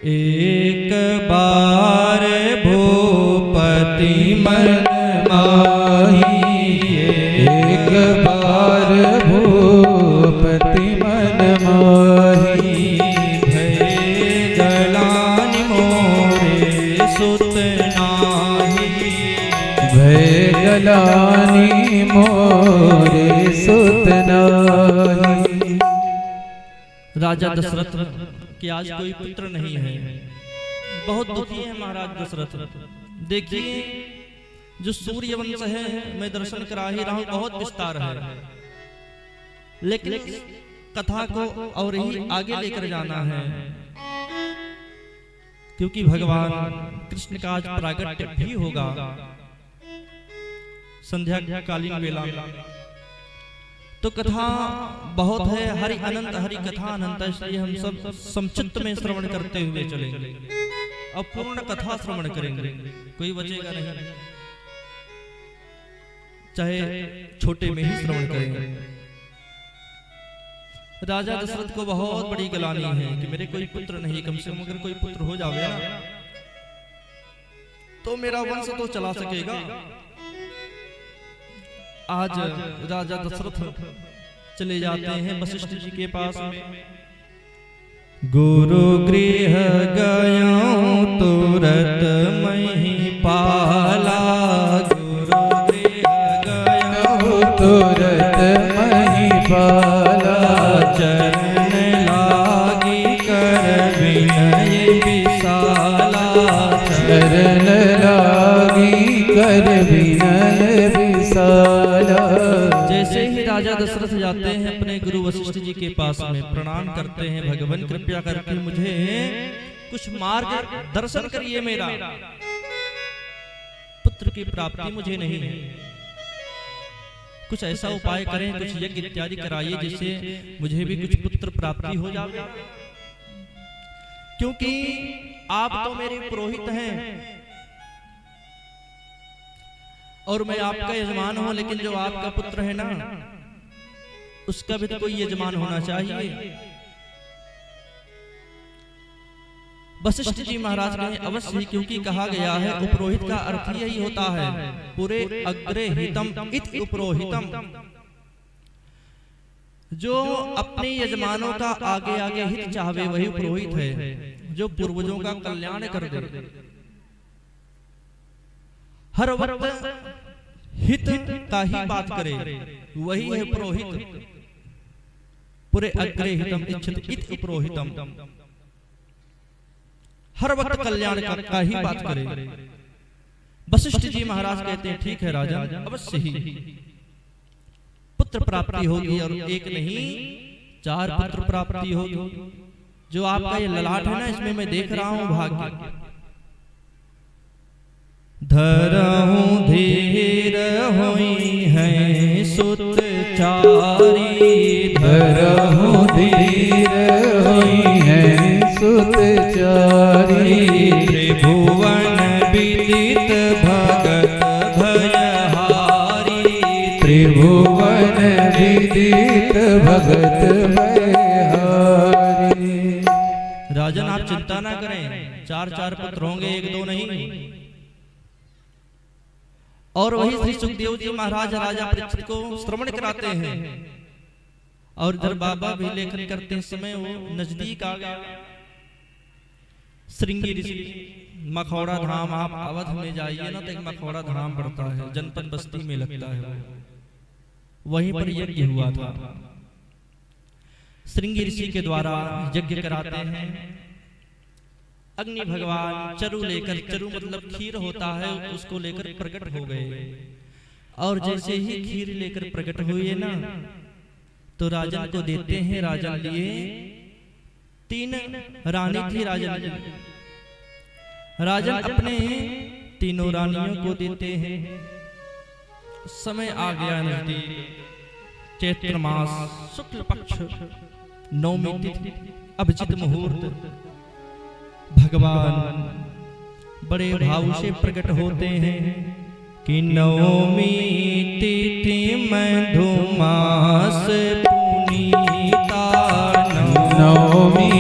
एक बार भूपति मन माही, एक बार भूपति मन माही। भय गलानि मोरे सुत नाही, भय गलानि मोरे सुत नाही। राजा दशरथ कि आज कोई पुत्र नहीं है, बहुत दुखी है महाराज दशरथ। देखिए जो सूर्य वंश है मैं दर्शन करा ही रहा हूं, बहुत विस्तार है, लेकिन कथा को और ही आगे लेकर जाना है, क्योंकि भगवान कृष्ण का आज प्रागट्य भी होगा संध्या कालीन वेला में। तो कथा बहुत है, हरि अनंत हरि कथा अनंत, इसलिए हम सब समचित्त में श्रवण करते हुए चलेंगे और पूर्ण कथा श्रवण करेंगे, कोई बचेगा नहीं, चाहे छोटे में ही श्रवण करेंगे। राजा दशरथ को बहुत बड़ी गलानी है कि मेरे कोई पुत्र नहीं, कम से कम अगर कोई पुत्र हो जावे ना तो मेरा वंश तो चला सकेगा। आज राजा दशरथ चले जाते हैं वशिष्ठ जी के पास में। गुरु गृह गयाऊं तुरत महिपाला, गुरु गृह गयाऊं तुरत महिपाला। चरण लागी कर विनय विशाला, चरण लागी कर विनय विशाला। जैसे ही राजा दशरथ जाते हैं अपने गुरु वशिष्ठ जी के पास में, प्रणाम करते हैं, भगवान कृपया करके मुझे कुछ मार्ग दर्शन करिए, मेरा पुत्र की प्राप्ति मुझे नहीं है, कुछ ऐसा उपाय करें, कुछ यज्ञ इत्यादि कराइए जिससे मुझे भी कुछ पुत्र प्राप्ति हो जाए, क्योंकि आप तो मेरे पुरोहित हैं और मैं आपका यजमान हूं, लेकिन जो आपका पुत्र है ना उसका भी तो कोई यजमान होना चाहिए। वशिष्ठ जी महाराज कहे अवश्य ही, क्योंकि कहा गया है उपरोहित का अर्थ यही होता है पूरे अग्रे हितम इत उपरोहितम, जो अपने यजमानों का आगे आगे हित चाहे वही पुरोहित है, जो पूर्वजों का कल्याण कर दे, हर वक्त हित का ही बात करे, वही है पुरोहित। पूरे अग्रे हितम इच्छति इत पुरोहितम, हर वक्त कल्याण का ही बात करे। वशिष्ठ जी महाराज कहते हैं ठीक है राजा, अवश्य ही पुत्र प्राप्ति होगी, और एक नहीं 4 पुत्र प्राप्ति होगी। जो आपका ये ललाट है ना, इसमें मैं देख रहा हूं भाग्य। धरहूं धीर होई है सुत चारी, धरहूं धीर होई है सुत चारी। त्रिभुवन विदित भगत भयहारी, त्रिभुवन विदित भगत भयहारी। राजन आप चिंता ना करें, 4 पुत्र होंगे, 1-2 नहीं। और वही श्री सुखदेव जी महाराज राजा परीक्षित को श्रवण कराते हैं, और इधर बाबा भी लेखन करते समय वो नजदीक आ गया। श्रृंगी ऋषि मखौड़ा धाम, आप अवध में जाइए ना तो एक मखौड़ा धाम पड़ता है, जनपद बस्ती में लगता है, वहीं पर यज्ञ हुआ था। श्रृंगी ऋषि के द्वारा यज्ञ कराते हैं। अग्नि भगवान चरु लेकर, चरु मतलब खीर होता है, उसको लेकर प्रकट हो गए, और जैसे ही खीर लेकर प्रकट हुए ना तो राजन को देते हैं। राजन लिए 3 रानी थी राजन की, राजन अपने 3 रानियों को देते हैं। समय आ गया नजदीक, चैत्र मास शुक्ल पक्ष नवमी तिथि अभिजित मुहूर्त। भगवान बड़े भाव से प्रकट होते हैं कि नवमी तिथि मधुमास पुनीता, नवमी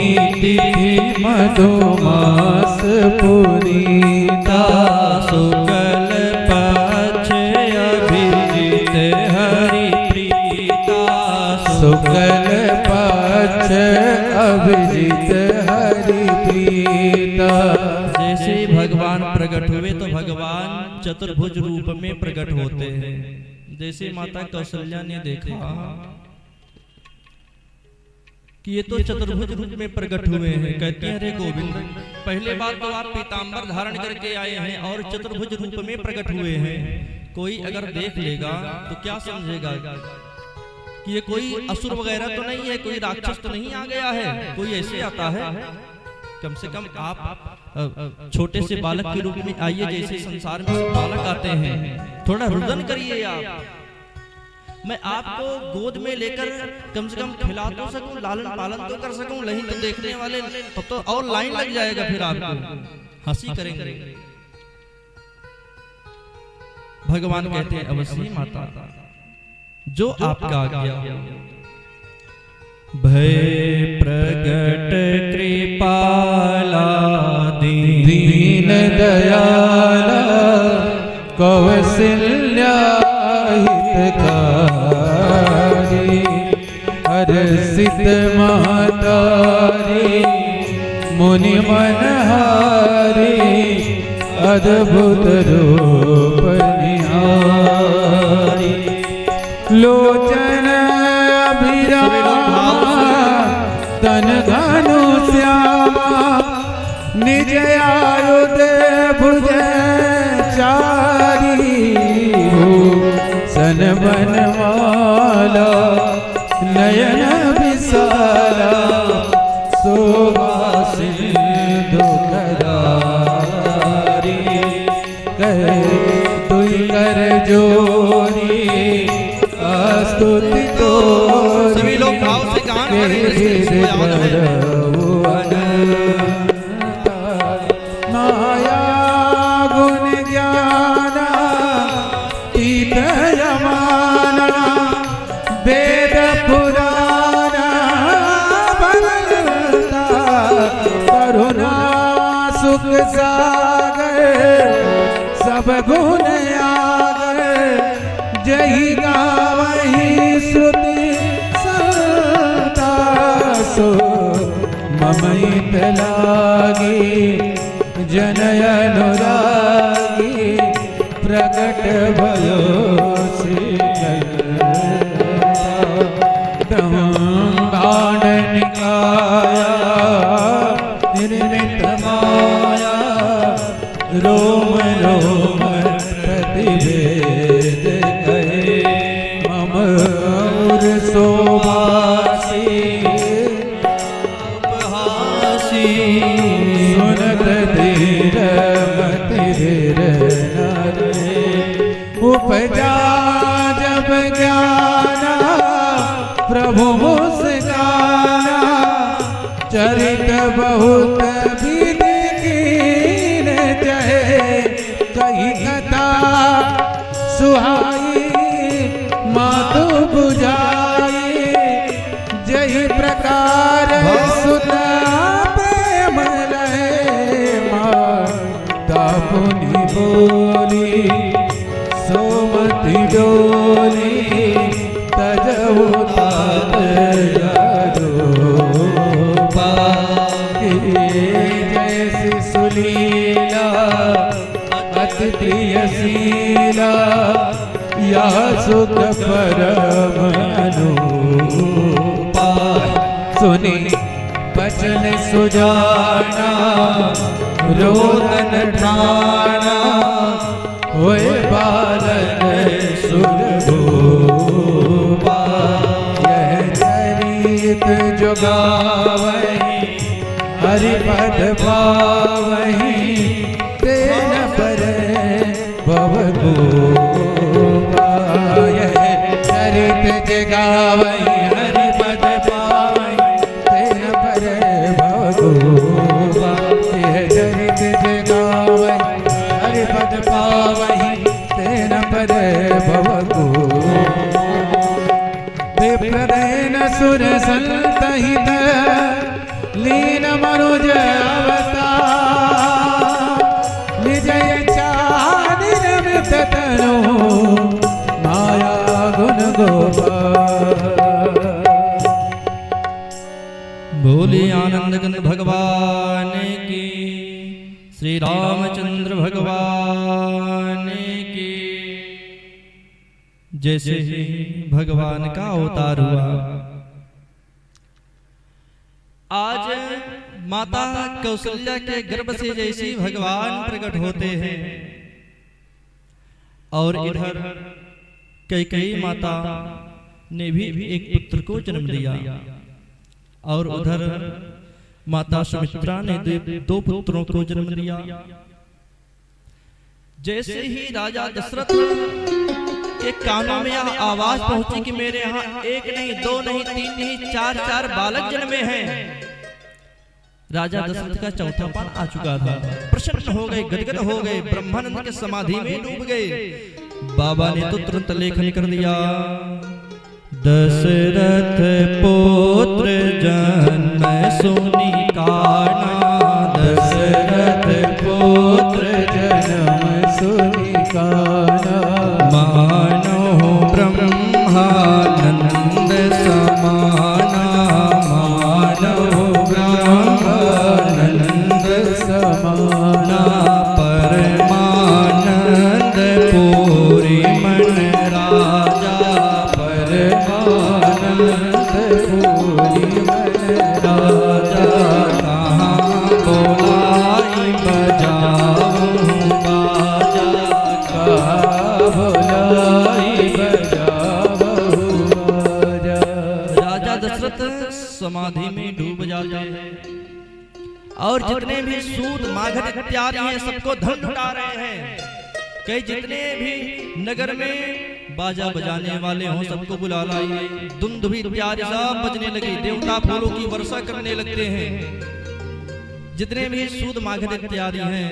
तिथि मधुमास पुनीता शुक्ल पक्ष अभिजित हरि प्रीता शुक्ल पक्ष अभिजित हरि प्रीता। जैसे भगवान प्रकट हुए तो भगवान चतुर्भुज रूप में प्रकट होते हैं। जैसे माता कौशल्या ने देखा कि ये तो चतुर्भुज रूप में प्रकट हुए हैं, कहते हैं अरे गोविंद, पहले बार तो आप पीतांबर धारण करके आए हैं और चतुर्भुज रूप में प्रकट हुए हैं। कोई अगर देख लेगा तो क्या समझेगा कि ये कोई असुर वगैरह तो नहीं है, कोई राक्षस तो नहीं आ गया है, कोई ऐसे आता है। कम से कम आप छोटे से बालक के रूप में आइए, जैसे संसार में सब बालक आते हैं, थोड़ा रुदन करिए आप। मैं आपको गोद में लेकर कम से कम खिला तो सकूं, लालन पालन तो कर सकूं, नहीं तो देखने वाले तब तो और लाइन लग जाएगा, फिर आपको हंसी करेंगे। भगवान कहते हैं अवश्य माता, जो आपका आज्ञा। भय प्रगट कृपाला दीन दयाला कौशल्या हितकारी हर्षित महतारी मुनि मनहारी अद्भुत रूप निहारी लोचन अभिरामा तन धनु श्यामा निज आयुध भुज चारी सन बनमाला नयन विशाला शोभा सिंधु करारी कहे तुई कर जोरी स्तुति तो सभी लोग भाव से गान माया गुण ज्ञाना तीत यमाना वेद पुराना बनता करुणा सुख सागर सब गुण आगर जही गावही श्रुति संता सो ममैत लागी जनय अनुरागी प्रकट भयो ब्रह्मांड निकाया निर्मित माया रोम रोम प्रतिभेद कहे मम उर शोभासी सुनत धीर मति धीर नरे उपजा जब ज्ञाना प्रभु मुस्काना चरित बहुत विधि कीन जय कही कथा सुहाई मातु बुझाई जय प्रकार सुता प्रेम रहे माता पुनि बोली सोमति डोली तजहु तात यादोपा जैसी सुलीला अति प्रियशीला या सुख परम अनुपा सुनी बचन सुजाना रोदन ठाना होए बालक सुरभूपा यह चरित जो गावहि हरिपद पावहि तेन पर भवगोपा यह चरित जो गावहि हरिपद पावहि तेन पर भवगोपा यह चरित जो गावहि हरिपद पावहि तेन पर भवगोपा विप्रदेन सुर संतहित लीन श्री रामचंद्र भगवान की। जैसे ही भगवान का अवतार हुआ, आज माता कौशल्या के गर्भ से जैसे ही भगवान प्रकट होते हैं और इधर कैकेयी माता ने भी एक पुत्र को जन्म दिया और उधर माता सुमित्रा ने दो पुत्रों को जन्म दिया। जैसे ही राजा दशरथ के कानों में यह आवाज पहुंची कि मेरे यहाँ एक नहीं, दो नहीं, तीन नहीं, चार बालक जन्मे हैं, राजा दशरथ का चौथापन आ चुका था। प्रसन्न हो गए, गदगद हो गए, ब्रह्मानंद के समाधि में डूब गए। बाबा ने तो तुरंत लेखन कर दिया, दशरथ पुत्र जन्म सुनी काना, दशरथ पुत्र जन्म सुनी काना, मानो ब्रह्मानंद समाना, मानो ब्रह्मानंद समाना, परमानंद पूरी मन राजा, परमानंद पूरी मन राजा, कहाँ बोलाई बजाऊं बाजा, कहाँ बोलाई बजाऊं बाजा। राजा दशरथ समाधि में डूब जाते हैं और जितने भी सूत मागध इत्यादि हैं सबको धन लुटा रहे हैं। कई जितने भी नगर में बाजा बजाने वाले हों सबको बुला लाइए, दुंदुभी इत्यादि सब बजने लगी, देवता फूलों की वर्षा करने लगते हैं। जितने भी सूद मागध इत्यादि हैं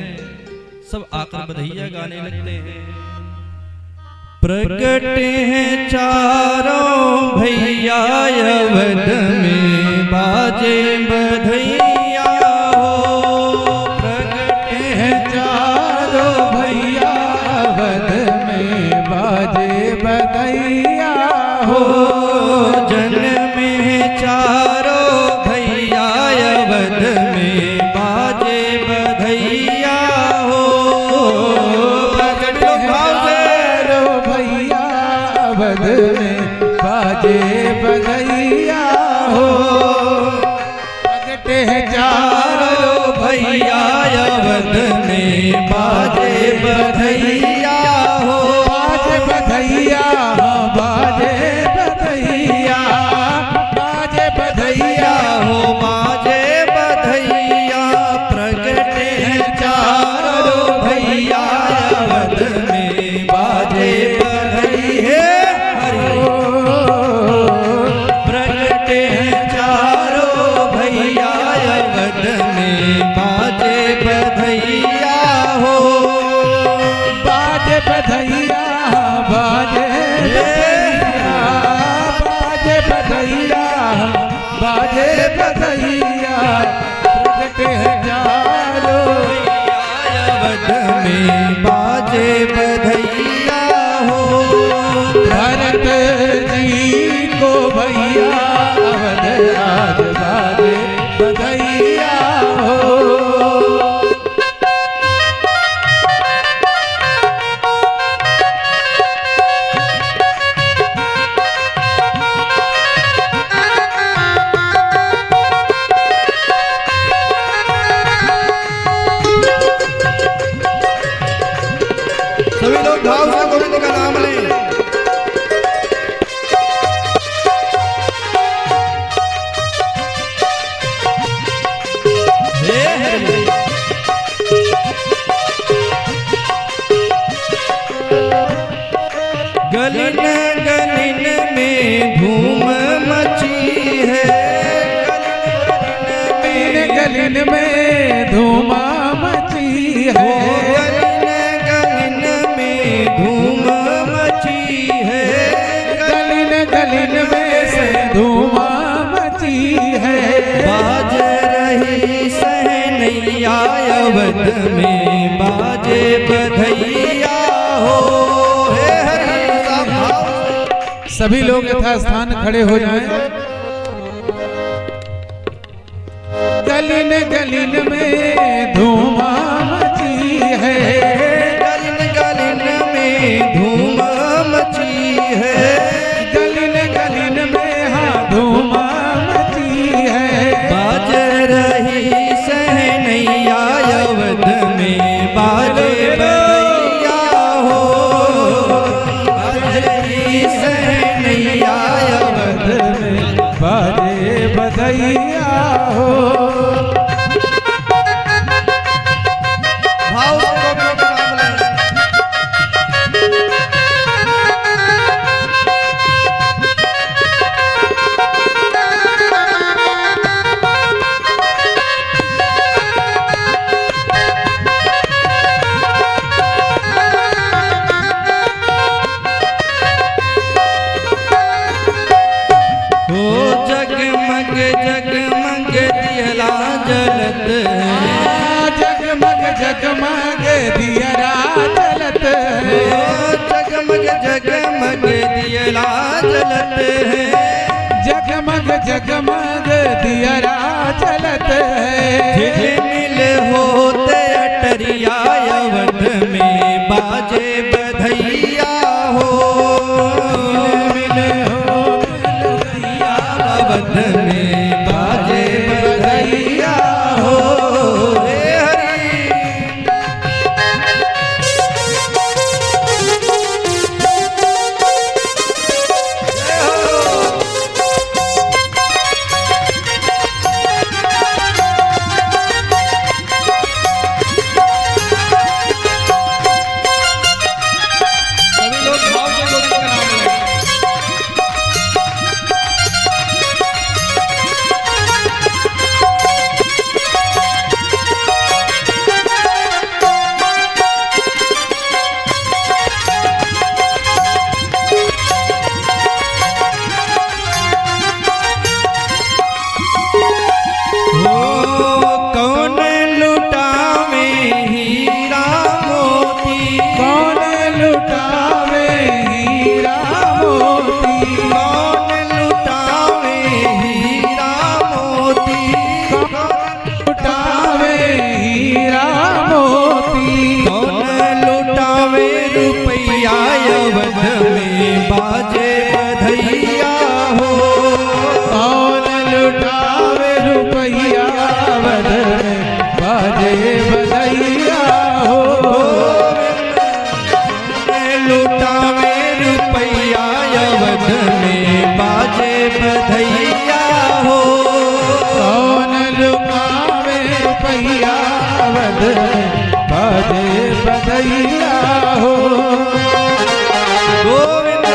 सब आकर बधाइयां गाने लगते हैं। प्रकट हैं चारों भैया अवध में बाजे बधैया हो, प्रकट हैं चारों भैया अवध में बाजे बधैया हो, जन्मे चारों भैया अवध में बाजे बधैया हो, प्रकट चारों भैया अवध में बाजे बधैया हो, प्रकट है चारों भैया अवध में बाजे बधैया हो, बाजे बधैया, बाजे बधैया, बाजे बधैया हो, बाजे बधैया, प्रकट है चारों भैया अवध में बाजे बधैया हो, प्रकट है चारों भैया अवध में बाजे बधैया हो, बाजे बधैया, बाजे बधैया, बाजे बधैया, प्रकट है चारों भैया अवध में बाजे बधैया हो, भरत जी को भैया अवध आज बाजे बधैया हो। सभी लोग भाव से गोविंद का नाम लें। हे हरि गलिन गलिन में धूम मची है, गलिन में धूम मची है, गलिन में धूम मची है, गलिन गलिन में से धूम मची है, बाज रही सहनैया अवध में बाजे बधैया हो। हे हरि सभी लोग यथास्थान खड़े हो जाएं। गलिन गलिन में धूम जगमग दियरा जलत है, जगमग जगमग दियरा जलत है, जगमग जगमग दियरा जलत है। झिलमिल होते अटरिया अवध में बाजे बधैया हो, झिलमिल होते अवध में बाजे बधैया हो। हे हरि जय हो। सभी लोग भाव से गोविंद का नाम लें। कौन लुटावे हीरा मोती, कौन लुटावे हीरा मोती, कौन लुटावे हीरा मोती, लुटावे हीरा मोती, कौन लुटावे रुपया अवध में बाजे बधैया हो, कौन लुटावे रुपया अवध में बाजे बधैया हो, लुटावे रुपया अवध में बाजे बधैया हो, कौन लुटावे रुपया अवध में बाजे बधैया हो। गोविंद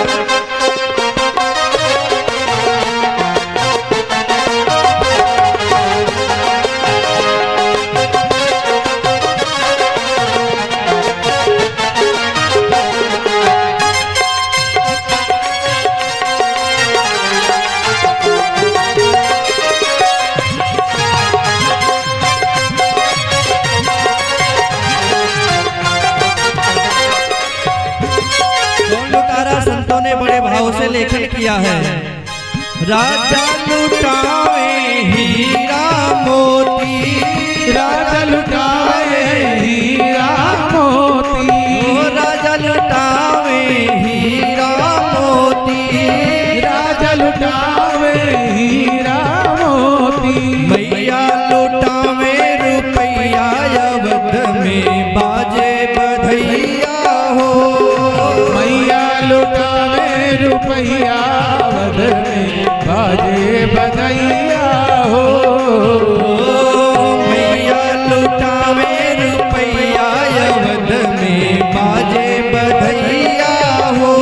कौन लुटारा संतों ने बड़े भाव से लेखन किया है। राजा लुटावे हीरा मोती, राजा लुटावे हीरा मोती, ओ राजा लुटावे हीरा मोती, राजा लुटावे हीरा मोती, मैया लुटावे रुपया अवध में बाजे बधैया हो, मैया लुटावे रुपया अवध में बाजे बधैया हो, मैया लुटावे रुपया अवध में बाजे बधैया हो,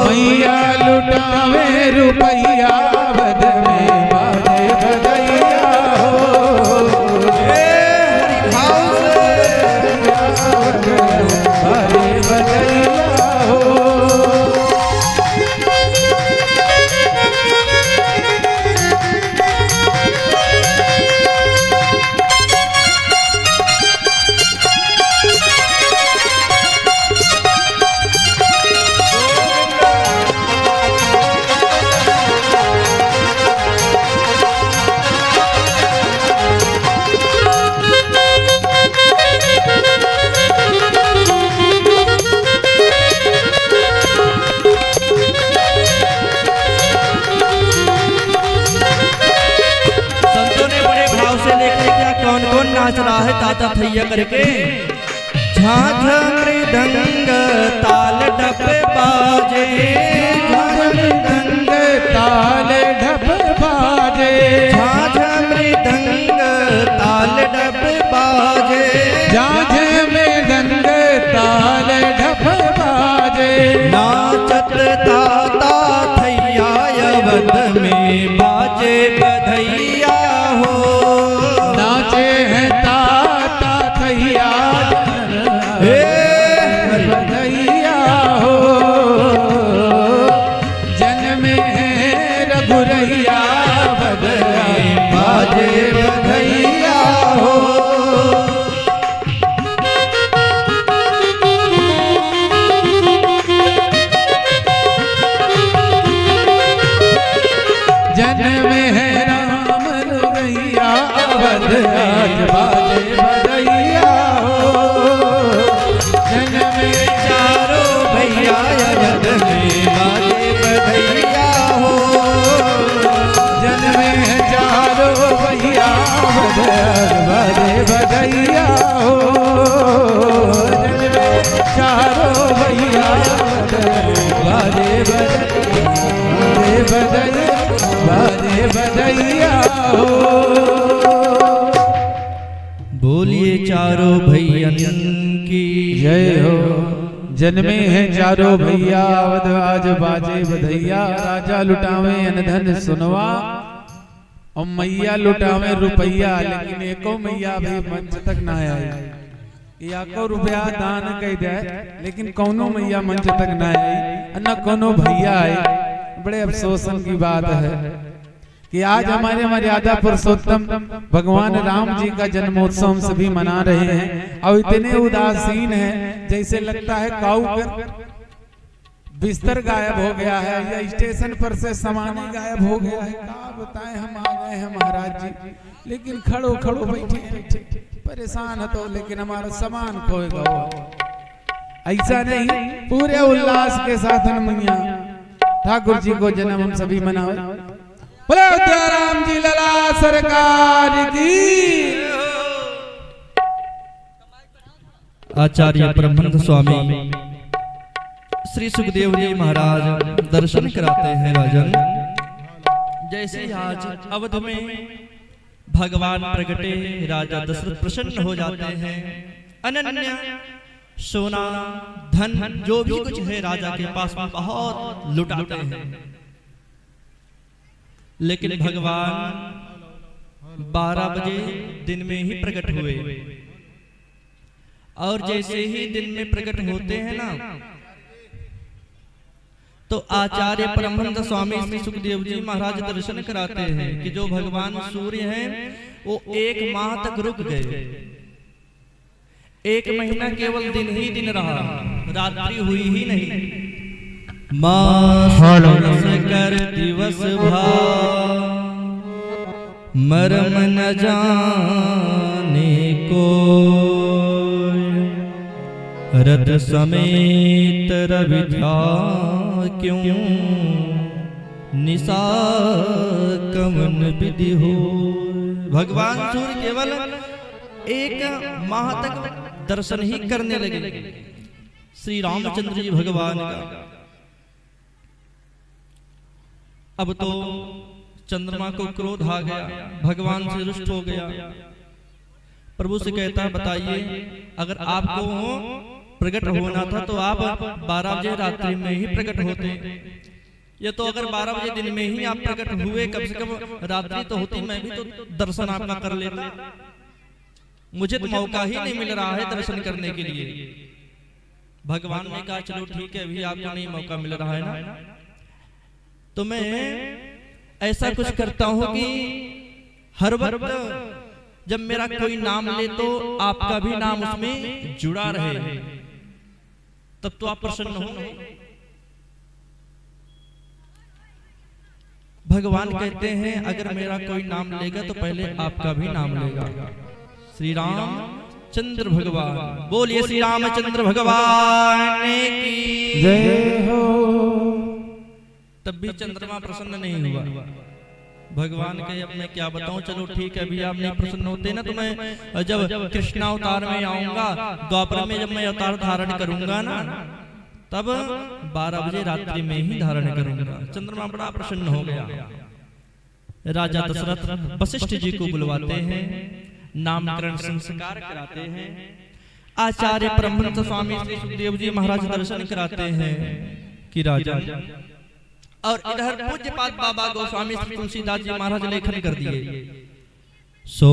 मैया लुटावे रुपया अवध में बाजे बधैया हो। हे हरि भाव से बाजे बधैया हो। संतों ने बड़े भाव से लेकर क्या कौन कौन नाच रहा है ताता थैया करके। झांझ मृदंग ताल डप बाजे, झांझ मृदंग ताल ढप बाजे, झांझ मृदंग ताल डप बाजे, झांझ में दंग ताल ढप बाजे, नाचत ताता थैया अवध में बाजे बधैया हो, नाचे हैं ताता थैया हे हरि बधैया हो। जन्म है रघुरैया बधैया हो चारों भैया बाजे बधैया हो। बोलिए चारों भैयन की जय हो। जन्मे हैं चारों भैया अवध आज बाजे बधैया। राजा लुटावे अनधन सुनवा और मैया लुटावे रुपैया, लेकिन एको मैया भी मंच तक ना आई। या को रुपया दान कह दे लेकिन कौनो मैया मंच तक ना आई न कोनो भैया आए। बड़े अफसोसन की बात है कि आज हमारे मर्यादा पुरुषोत्तम भगवान राम जी का जन्मोत्सव हम सभी मना रहे हैं और इतने उदासीन हैं जैसे लगता है काऊ कर बिस्तर गायब हो गया है या स्टेशन पर से सामान गायब हो गया है। क्या बताएं, हम आ गए हैं महाराज जी, लेकिन खड़ो खड़ो बैठे परेशान है तो, लेकिन हमारा सामान खोएगा। ऐसा नहीं, पूरे उल्लास के साथ मैया ठाकुर जी को जन्म हम सभी मनाओ। बोले राम जी लला सरकार की। आचार्य परमहंस स्वामी श्री सुखदेव जी महाराज दर्शन कराते हैं राजन। जैसे आज अवध में भगवान प्रगटे, राजा दशरथ प्रसन्न हो जाते हैं। अनन्य सोना धन जो भी कुछ है राजा के पास में बहुत लुटाते हैं, लेकिन भगवान 12 बजे दिन में ही प्रकट हुए। और जैसे ही दिन में प्रकट होते हैं ना, तो आचार्य परमहंस स्वामी श्री सुखदेव जी महाराज दर्शन कराते हैं कि जो भगवान सूर्य हैं वो 1 माह तक रुक गए। 1 महीना केवल दिन ही दिन रहा, रात्रि हुई ही नहीं। मास कर दिवस भा मरम न जाने को, रथ समेत रवि था क्यों निशा कवन विधि हो। भगवान सूर्य केवल 1 माह तक दर्शन ही करने लगे श्री रामचंद्र जी भगवान का। अब तो चंद्रमा को क्रोध आ गया, भगवान से रुष्ट हो गया। प्रभु से कहता बताइए, अगर आपको प्रकट होना था तो आप 12 बजे रात्रि में ही प्रकट होते। ये तो अगर 12 बजे दिन में ही आप प्रकट हुए, कम से कम रात्रि तो होती, मैं भी तो दर्शन आपका कर लेता। मुझे तो मौका ही नहीं मिल रहा है दर्शन करने के लिए। भगवान ने कहा चलो ठीक है, अभी आपको नहीं मौका मिल रहा है ना, तो मैं ऐसा कुछ करता हूं कि हर वक्त जब मेरा कोई नाम ले तो आपका भी नाम उसमें जुड़ा रहे, तब तो आप प्रसन्न होंगे। भगवान कहते हैं अगर मेरा कोई नाम लेगा तो पहले आपका भी नाम लेगा। श्री राम चंद्र भगवान, बोलिए श्री रामचंद्र भगवान की जय हो। तब भी चंद्रमा प्रसन्न नहीं हुआ। भगवान के अब मैं क्या बताऊं, चलो ठीक है, अभी आप नहीं प्रसन्न होते ना, तो मैं जब कृष्णावतार में आऊंगा, द्वापर में जब मैं अवतार धारण करूंगा ना, तब 12 बजे रात्रि में ही धारण करूंगा। चंद्रमा बड़ा प्रसन्न हो गया। राजा दशरथ वशिष्ठ जी को बुलवाते हैं, नामकरण संस्कार कराते हैं। आचार्य परमहंस स्वामी श्री सुखदेव जी महाराज दर्शन कराते हैं कि राजा, और इधर पूज्यपाद बाबा गोस्वामी श्री तुलसीदास जी महाराज लेखन कर दिए। सो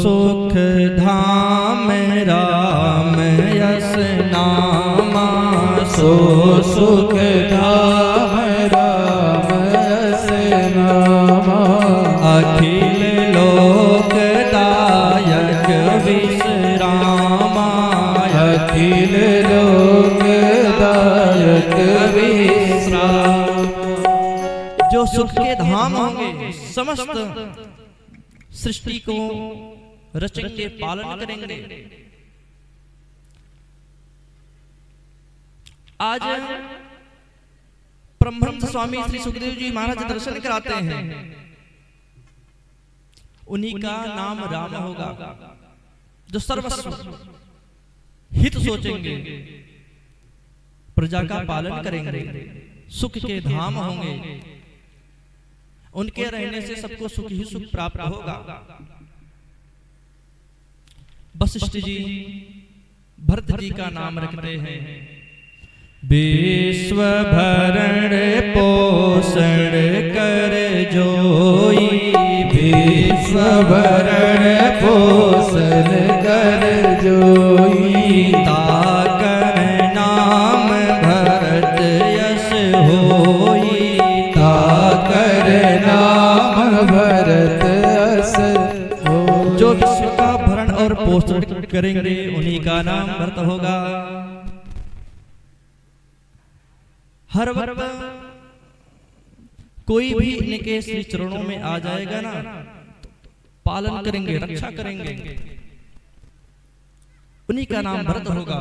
सुख धाम राम यस नामा, सो सुख धाम राम यस नामा, अखिल लोकदायक विश्रामा, अखिल लोकदायक विश्राम। जो सुख के धाम होंगे, समस्त सृष्टि को रचेंगे, पालन करेंगे। आज परमहंस स्वामी श्री सुखदेव जी महाराज दर्शन कराते हैं, उन्हीं का नाम राम होगा। जो सर्वस्व हित सोचेंगे, प्रजा का पालन करेंगे, सुख के धाम होंगे, उनके रहने से सबको सुख ही सुख प्राप्त होगा। वशिष्ठ जी भरत जी का नाम रखते हैं। विश्व भरण पोषण कर जोई, विश्व भरण पोषण कर जोई, ताकर नाम भरत यश होई, ताकर नाम भरत यश होई। जो विश्व का भरण और पोषण करेंगे उन्हीं का नाम भरत होगा। हर वक्त कोई भी इनके श्री चरणों में आ जाएगा ना, पालन करेंगे, रक्षा करेंगे, उन्हीं का नाम भरत होगा।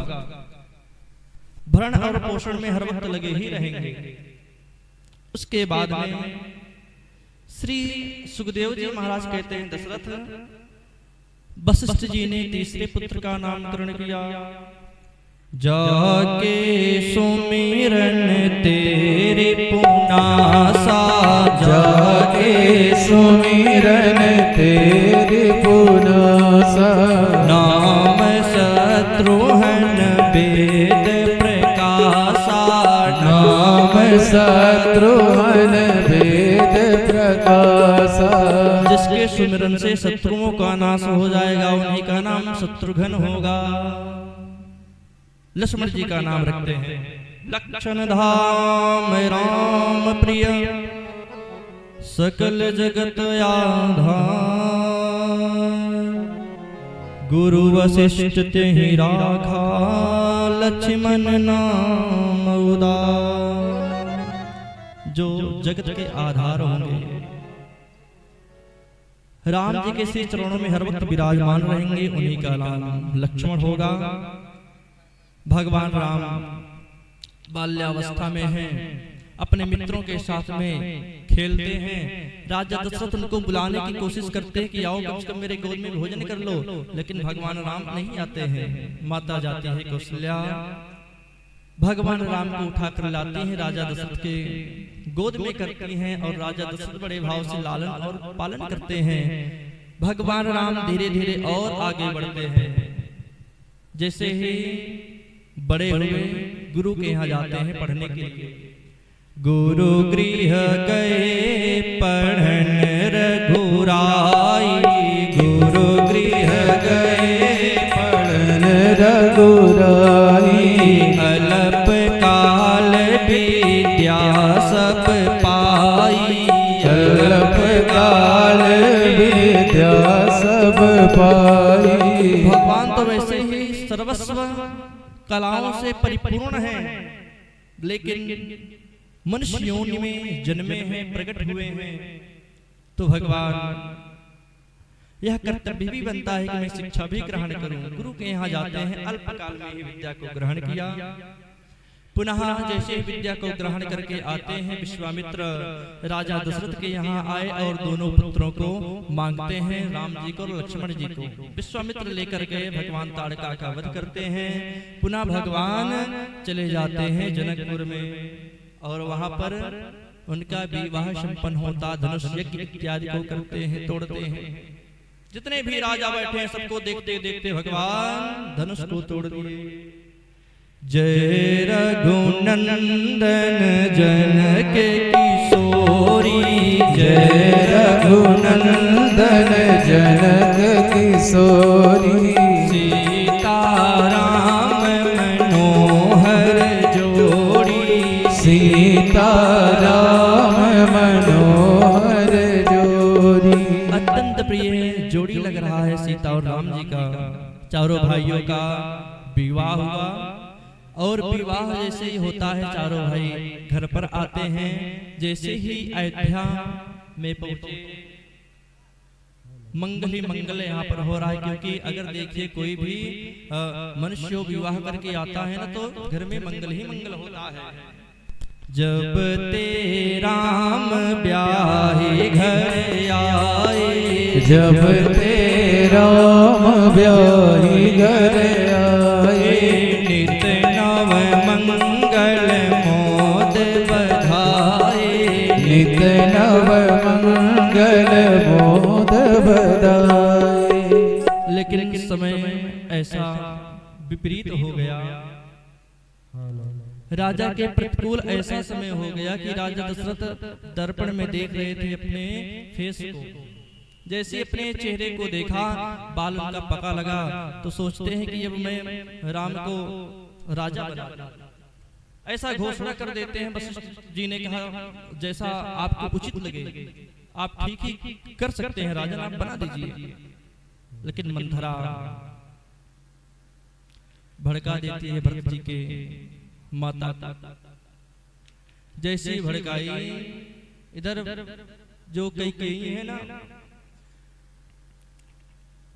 भरण और पोषण में हर वक्त लगे ही रहेंगे। उसके बाद में श्री सुखदेव जी महाराज कहते हैं, दशरथ, वशिष्ठ जी ने तीसरे पुत्र का नामकरण किया। जाके सुमिरन तेरे पुनासा, जाके सुमिरन तेरे पुनासा, नाम शत्रुघ्न वेद प्रकाशा, नाम शत्रुघ्न वेद प्रकाशा। जिसके सुमिरन से शत्रुओं का नाश हो जाएगा उन्हीं का नाम शत्रुघ्न होगा। लक्ष्मण जी का नाम रखते हैं। लक्षण धाम राम प्रिय, सकल जगत आधार, गुरु वशिष्ठ तेहि राखा, लक्ष्मण नाम उदार। जो जगत के आधार होंगे, राम जी के श्री चरणों में हर वक्त विराजमान रहेंगे, उन्हीं का नाम लक्ष्मण होगा। भगवान राम बाल्यावस्था में हैं, अपने मित्रों के साथ में खेलते हैं। राजा दशरथ उनको बुलाने की कोशिश करते हैं कि आओ कम से कम मेरे गोद में भोजन कर लो, लेकिन भगवान राम नहीं आते हैं। माता जाती है कौशल्या, भगवान राम को उठाकर लाती हैं, राजा दशरथ के गोद में करती हैं और राजा दशरथ बड़े भाव से लालन और पालन करते हैं। भगवान राम धीरे धीरे और आगे बढ़ते हैं। जैसे ही बड़े हुए गुरु के यहाँ जाते हैं पढ़ने के लिए। गुरु गृह गए पढ़न रघुराई, गुरु गृह गए पढ़न रघुराई, अल्प काल विद्या सब पाई, अल्प काल विद्या सब पाई। भगवान तो वैसे ही सर्वस्व कलाओं से परिपूर्ण है, लेकिन मनुष्य योनि में जन्मे हैं, प्रकट हुए हैं, तो भगवान यह कर्तव्य भी बनता है कि मैं शिक्षा भी ग्रहण करूं। गुरु के यहाँ जाते हैं, अल्पकाल में ही विद्या को ग्रहण किया। पुनः जैसे विद्या को ग्रहण करके आते हैं, विश्वामित्र राजा दशरथ के यहाँ आए और दोनों पुत्रों को मांगते हैं, राम जी को और लक्ष्मण जी को। विश्वामित्र लेकर गए, भगवान ताड़का का वध करते हैं। पुनः भगवान चले जाते हैं जनकपुर में और वहां पर उनका विवाह संपन्न होता, धनुष यज्ञ इत्यादि को करते हैं, तोड़ते हैं। जितने भी राजा बैठे हैं सबको देखते देखते भगवान धनुष को तोड़ दिए। जय रघुनंदन जनक किशोरी, जय रघुनंदन जनक किशोरी, सीताराम मनोहर जोड़ी, सीताराम मनोहर जोड़ी। अत्यंत प्रिय जोड़ी लग रहा है सीता और राम जी का। चारों भाइयों का विवाह हुआ और विवाह जैसे ही होता है चारों भाई घर पर आते हैं। जैसे ही अयोध्या में पहुंचे, मंगल ही मंगल यहाँ पर हो रहा है, क्योंकि अगर देखिए कोई भी मनुष्य विवाह करके आता है ना तो घर में मंगल ही मंगल होता है। जब ते राम ब्याहे घर आए, जब ते राम ब्याही घर आए। नित नव मंगल मोद बधाए। नित नव मंगल मोद बधाए। लेकिन समय ऐसा विपरीत हो गया, राजा के प्रतिकूल ऐसा समय हो गया कि राजा दशरथ दर्पण में देख रहे थे अपने फेस को। जैसे अपने चेहरे को देखा, बाल उनका पका लगा, तो सोचते हैं कि अब मैं राम को राजा बना, ऐसा घोषणा कर देते हैं। वशिष्ठ जी ने कहा जैसा आपको उचित लगे आप ठीक ही कर सकते हैं, राजा आप बना दीजिए। लेकिन मंथरा भड़का देती है भरत जी के माता। जैसी भड़काई, इधर जो कैकेयी है ना,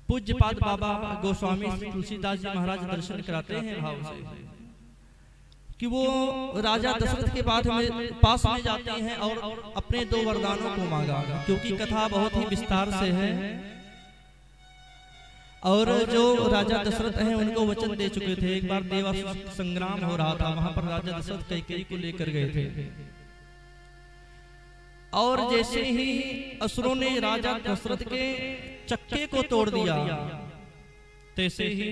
पूज्यपाद बाबा गोस्वामी तुलसीदास जी महाराज दर्शन कराते हैं भाव से कि वो राजा दशरथ के पास में जाते हैं और अपने 2 वरदानों को मांगा, क्योंकि कथा बहुत ही विस्तार से है। और जो राजा दशरथ हैं उनको वचन दे चुके थे। एक बार देवासुर संग्राम हो रहा था, वहां पर राजा दशरथ कैकेयी को लेकर गए थे, और जैसे ही असुरों ने राजा दशरथ के चक्के को तोड़ दिया, तैसे ही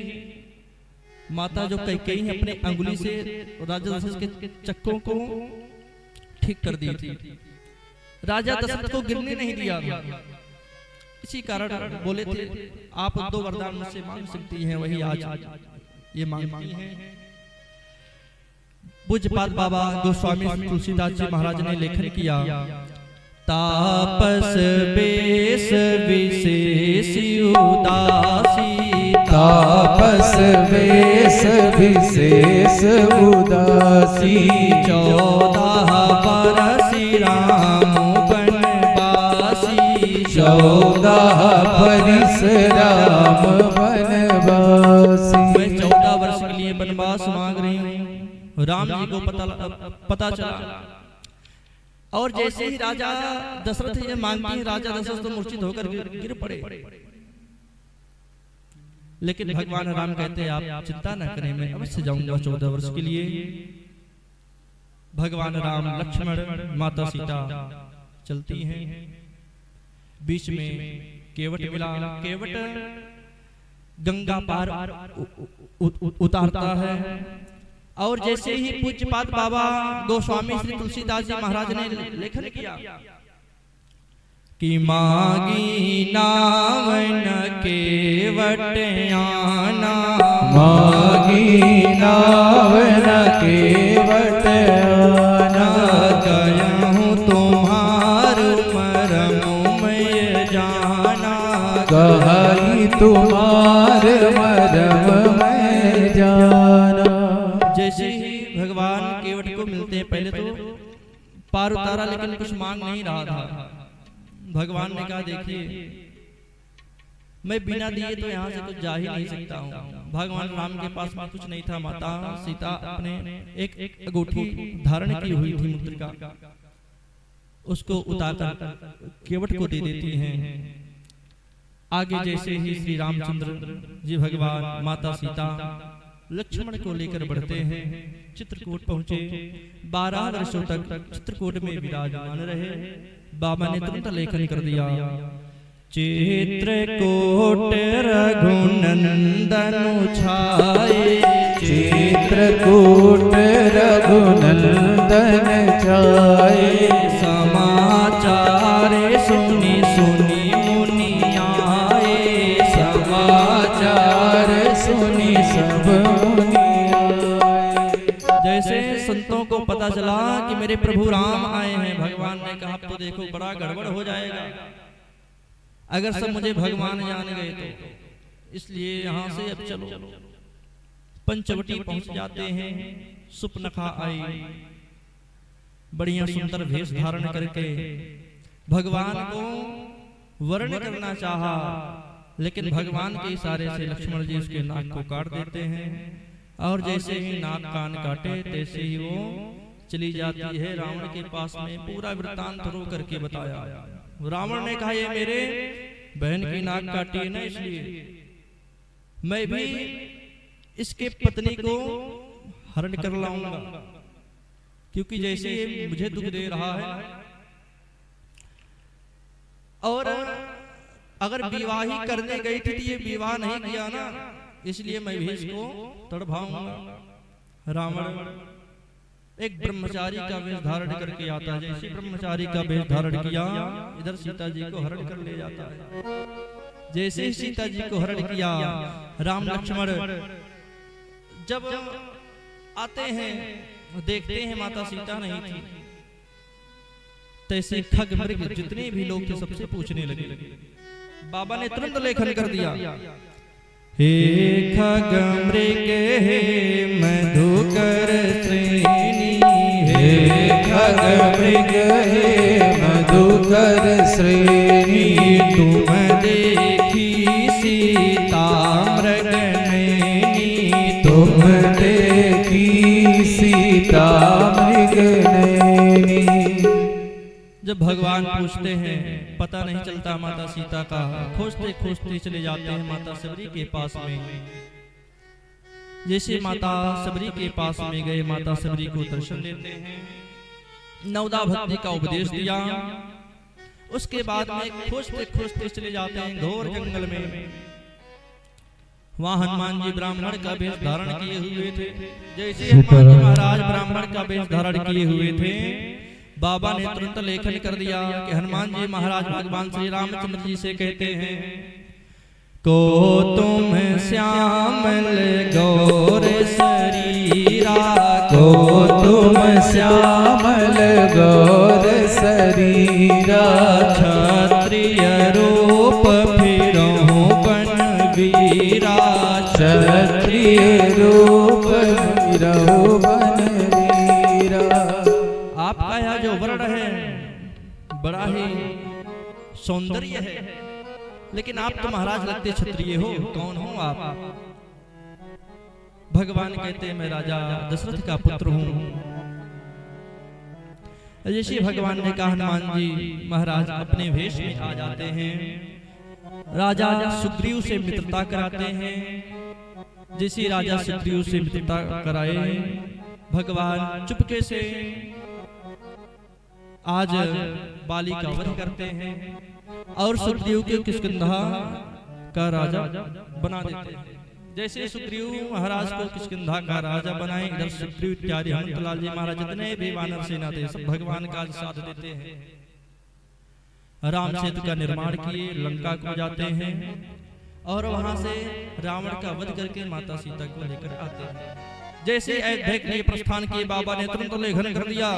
माता जो कैकेयी अपने अंगुली से राजा दशरथ के चक्कों को ठीक कर दी थी। राजा दशरथ को गिरने नहीं दिया। इसी कारण बोले थे आप 2 वरदान मुझसे मांग सकती हैं, वही आज ये मांगती हैं। पूज्यपाद बाबा गोस्वामी तुलसीदास जी महाराज ने लेखन किया, तापस बेस विशेष उदासी। तापस बेस विशेष उदासी। 14 बरस राम बनवासी। 14 बरस राम बनवासी। मैं 14 वर्ष के लिए वनवास मांग रही हूँ। राम जी को पता चला, और जैसे ही राजा दशरथ ये मांगती है, राजा दशरथ तो मूर्छित होकर गिर पड़े। लेकिन भगवान राम कहते हैं आप चिंता न करें, मैं अवश्य जाऊंगा 14 वर्ष के लिए। भगवान राम, लक्ष्मण, माता सीता चलती हैं। बीच में केवट मिला। केवट गंगा पार उतारता है, और जैसे ही पूज्यपाद बाबा गोस्वामी श्री तुलसीदास जी महाराज ने लेखन किया कि मांगी नावन केवट आना। मांगी नावन केवट आना। कहूँ तुम्हार मरम मैं जाना। कहाई तुम्हार मरम मैं जाना। जैसे ही भगवान केवट को मिलते हैं, पहले तो पार उतारा, लेकिन कुछ मांग नहीं रहा था। भगवान ने कहा देखिए मैं बिना दिए तो यहाँ से कुछ जा ही नहीं सकता हूँ। भगवान राम के पास में कुछ नहीं था। माता सीता अपने एक अंगूठी धारण की हुई थी मुद्रिका, उसको उतारकर केवट को दे देती हैं। आगे जैसे ही श्री रामचंद्र जी भगवान, माता सीता लक्ष्मण को लेकर बढ़ते हैं। चित्रकूट पहुंचे। 12 वर्षों तक चित्रकूट में विराजमान रहे। बाबा ने तुरंत लेखन कर दिया, चित्रकूट रघुनंदन छाए। चित्रकूट रघुनंदन छाए। समाचार सुनी सुनी मुनि आए। समाचार सुनी सब मुनि आए। जैसे संतों को पता चला कि मेरे प्रभु राम आए हैं, भगवान ने कहा तो देखो बड़ा गड़बड़ हो जाएगा अगर सब मुझे भगवान जान गए तो, इसलिए यहाँ से अब चलो। पंचवटी पहुंच जाते हैं। सुपनखा आई, बढ़िया सुंदर वेश धारण करके भगवान को वर्ण करना चाहा, लेकिन भगवान के इशारे से लक्ष्मण जी उसके नाक को काट देते हैं। और जैसे ही नाक कान काटे तैसे ही वो चली जाती है रावण के पास में। पूरा वृत्तांत रो करके बताया। रावण ने कहा ये मेरे बहन की नाक काटी है ना, इसलिए मैं भी इसके पत्नी को हरण कर लाऊंगा, क्योंकि जैसे ये मुझे दुख दे रहा है, और अगर विवाह ही करने गई थी तो ये विवाह नहीं किया ना, इसलिए मैं भी इसको तड़पाऊंगा। रावण एक ब्रह्मचारी का वेश धारण करके आता है, जैसे ब्रह्मचारी का वेश धारण किया इधर सीता जी को हरण कर ले जाता है। जैसे सीता जी को हरण किया, राम लक्ष्मण जब आते हैं देखते हैं माता सीता नहीं थी, तैसे खग मृग जितने भी लोग थे सबसे पूछने लगे। बाबा ने तुरंत लेखन कर दिया, हे खग मृग हे मधुकर श्रेणी, हे खग मृग हे मधुकर श्रेणी, तुम देखी सीता मृग नैनी, तुम देखी सीता मृग नैनी। जब भगवान पूछते हैं पता नहीं चलता माता सीता का, खोजते खोजते चले जाते हैं माता सबरी के पास में। जैसे माता सबरी के पास में गए, माता सबरी को दर्शन लेते हैं, नवदा भक्ति का उपदेश दिया। उसके बाद में खोजते खोजते चले जाते हैं घोर जंगल में। वहाँ हनुमान जी ब्राह्मण का वेश धारण किए हुए थे। जैसे हनुमान जी महाराज ब्राह्मण का वेश धारण किए हुए थे, बाबा ने तुरंत लेखन कर दिया कि हनुमान जी महाराज भगवान श्री रामचंद्र जी से कहते हैं, को तुम श्यामल गौर शरीरा, को तुम श्यामल गौर शरीरा, क्षत्रिय रूप फिरहु बनवीरा, क्षत्रिय रूप फिरहु बनवीरा। आपका यह जो वर्ण है बड़ा ही सौंदर्य है, लेकिन आप तो महाराज लगते क्षत्रिय हो, कौन हो आप? भगवान कहते हैं मैं राजा दशरथ का पुत्र हूं। जैसे भगवान ने कहा, हनुमान जी महाराज अपने वेश में आ जाते हैं। राजा सुग्रीव से मित्रता कराते हैं। जैसे राजा सुग्रीव से मित्रता कराए, भगवान चुपके से आज बाली का वध करते हैं और सुग्रीव के किष्किंधा का राजा बना देते हैं। जैसे सुग्रीव महाराज को किष्किंधा का राजा बनाए, इधर सुग्रीव इत्यादि हनुमंतलाल जी महाराज जितने भी वानर सेना थे सब भगवान का साथ देते हैं। राम सेतु का निर्माण किए, लंका को जाते हैं और वहां से रावण का वध करके माता सीता को लेकर आते हैं। जैसे अयोध्या के प्रस्थान किए, बाबा ने तुरंत लेखन कर दिया,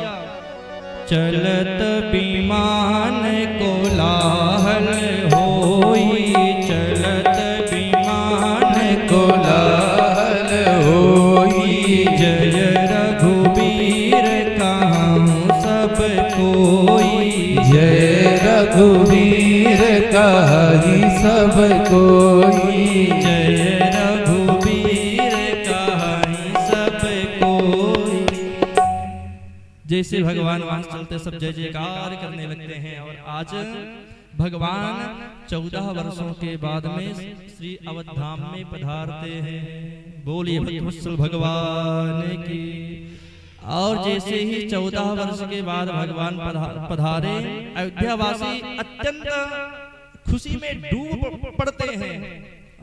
चलत विमान कोलाहल होई, चलत विमान कोलाहल होई, जय रघुवीर कहूँ सब कोई, जय रघुवीर कहि सब कोई, जय रघुवीर कहि सब कोई। जैसे भगवान वहां चलते सब जय जयकार करने लगते हैं। और आज भगवान 14 वर्षों के बाद में श्री अवधाम में पधारते हैं। बोलिए भक्तवत्सल भगवान की। और जैसे ही 14 वर्ष के बाद भगवान पधारे, अयोध्यावासी अत्यंत खुशी में डूब पड़ते हैं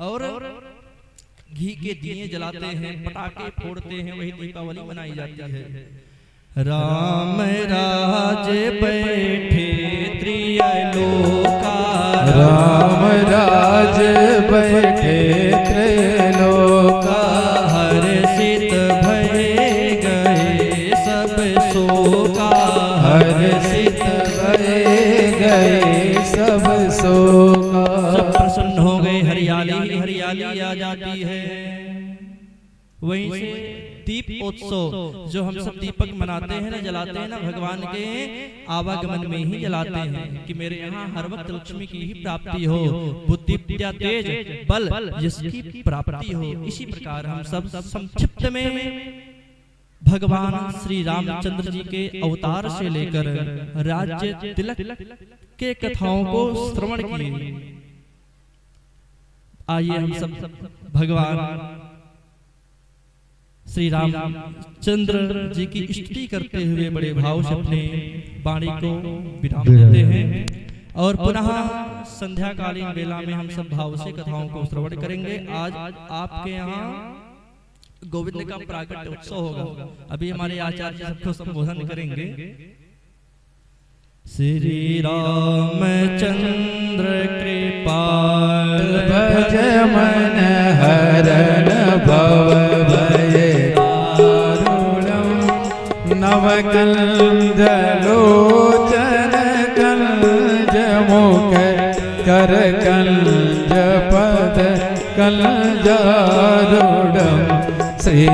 और घी के दिए जलाते हैं, पटाखे फोड़ते हैं, वही दीपावली मनाई जाती है। राम राज बैठे त्रिलोका, राम राज बैठे त्रैलोका, हर्षित भय गए सब शोका, हर्षित भय गए सब शोका। सब प्रसन्न हो गए, हरियाली हरियाली आ जाती है। वहीं से दीप उत्सव जो हम सब दीपक मनाते हैं ना, जलाते हैं ना, भगवान के आवागमन में ही जलाते हैं कि मेरे यहाँ हर वक्त लक्ष्मी की ही प्राप्ति हो, बुद्धि विद्या तेज बल जिसकी प्राप्ति हो। इसी प्रकार हम सब संक्षिप्त में भगवान श्री रामचंद्र जी के अवतार से लेकर राज्य तिलक के कथाओं को श्रवण किए। आइए हम सब भगवान श्री रामचंद्र जी की स्तुति करते हुए बड़े भाव से अपने वाणी को विराम देते हैं और पुनः संध्याकालीन बेला में हम सब भाव से कथाओं को श्रवण करेंगे। आज आपके यहाँ गोविंद का प्राकट्य उत्सव होगा। अभी हमारे आचार्य सबको संबोधन करेंगे। श्री रामचंद्र कृपाल भज मन हरण भव भय नवकंद लोचन कंज मुख कर कंज पद कलजारूढ़ श्री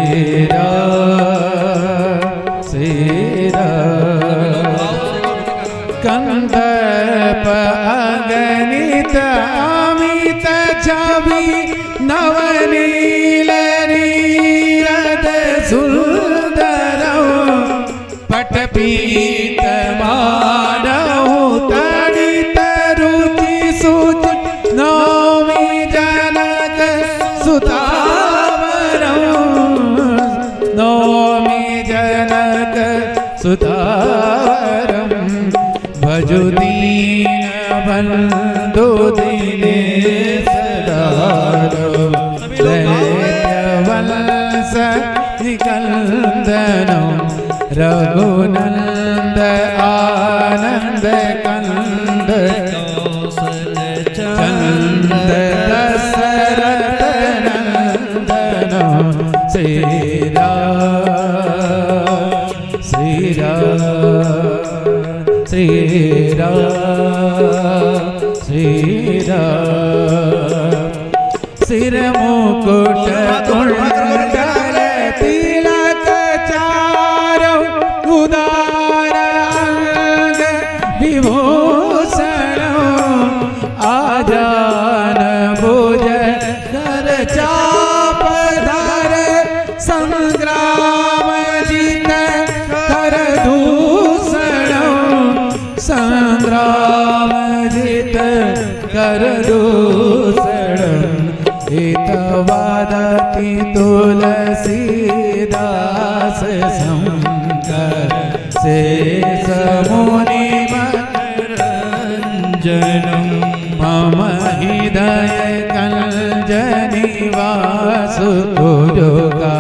कंदप अगणित अमित छवि नवनील नीरद सुंदर पटपीत मानहु तड़ित रुचि सुचि नौमी जनक सुतावरं नौमी जनक सुतावरं भजु दीन बंधु दीनेश दारो दैत्यवंश निकंदनो रघुनंद आनंद कंद चंद दशरथ नंदनो श्री सिर मुकुट कुंडल तिलक चारु उदार अंग विभूषण आजान भुज कर चाप धर संग्राम जीत कर दूषण संग्राम जीत कर दूषण हितवादति तुलसीदास शंकर शेष मुनि मनरंजनम मम हृदय कलजनिवासु तुजोगा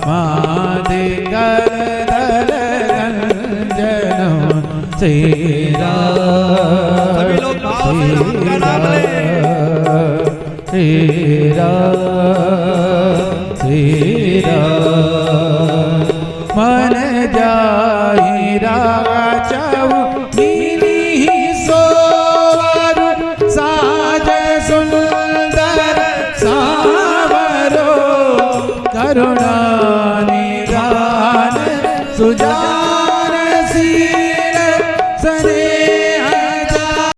मादिकर दल गंजनम श्री मन जाहि राचौ नीली सोवर साज सुंदर सावरो करुणा निधान सुजान शील सने